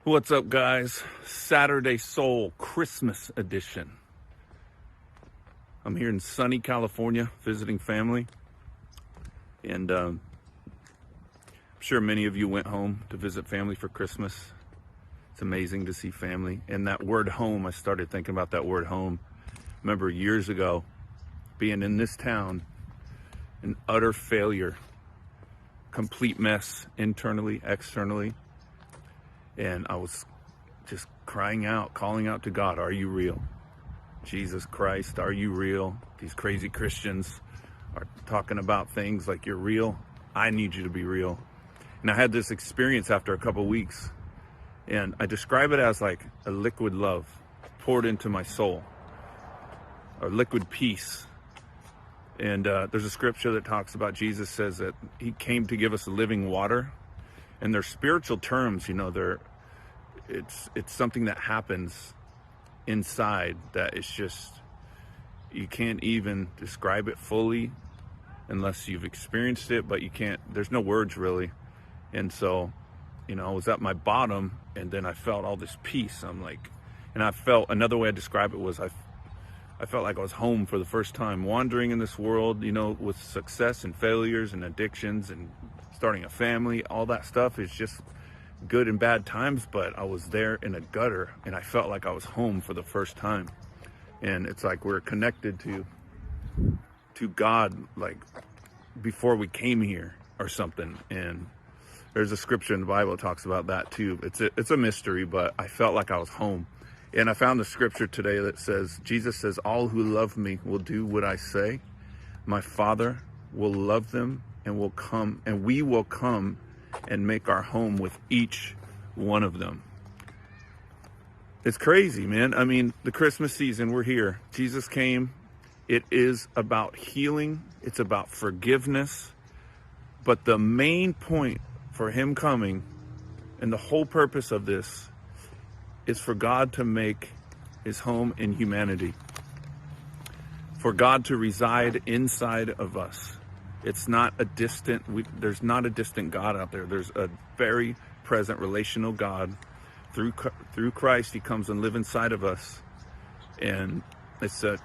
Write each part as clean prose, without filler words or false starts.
What's up, guys? Saturday Soul Christmas edition. I'm here in sunny California visiting family, and I'm sure many of you went home to visit family for Christmas. It's amazing to see family. And that word home, I started thinking about that word home. Remember years ago being in this town, an utter failure, complete mess internally, externally. And I was just crying out, calling out to God, are you real? Jesus Christ, are you real? These crazy Christians are talking about things like you're real. I need you to be real. And I had this experience after a couple weeks, and I describe it as like a liquid love poured into my soul, or liquid peace. And there's a scripture that talks about Jesus says that he came to give us living water. And they're spiritual terms, you know, it's something that happens inside that is just, you can't even describe it fully unless you've experienced it, but you can't, there's no words really. And so, you know, I was at my bottom, and then I felt all this peace. I'm like, and I felt, another way I describe it was I felt like I was home for the first time, wandering in this world, you know, with success and failures and addictions and starting a family. All that stuff is just good and bad times, but I was there in a gutter, and I felt like I was home for the first time. And it's like we're connected to God, like before we came here or something. And there's a scripture in the Bible that talks about that too. It's a mystery, but I felt like I was home. And I found the scripture today that says, Jesus says, all who love me will do what I say. My Father will love them and will come, and we will come and make our home with each one of them. It's crazy, man. I mean, the Christmas season, we're here. Jesus came. It is about healing. It's about forgiveness. But the main point for him coming, and the whole purpose of this, is for God to make his home in humanity. For God to reside inside of us. It's not a distant, there's not a distant God out there. There's a very present relational God. Through Christ, he comes and lives inside of us. And it's a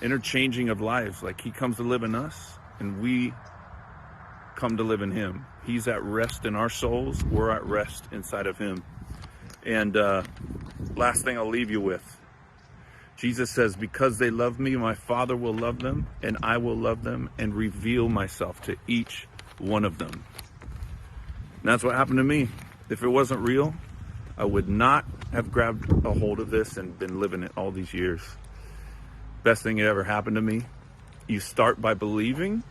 interchanging of lives. Like he comes to live in us, and we come to live in him. He's at rest in our souls. We're at rest inside of him. And last thing I'll leave you with. Jesus says, because they love me, my Father will love them, and I will love them and reveal myself to each one of them. And that's what happened to me. If it wasn't real, I would not have grabbed a hold of this and been living it all these years. Best thing that ever happened to me. You start by believing,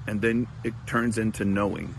and then it turns into knowing.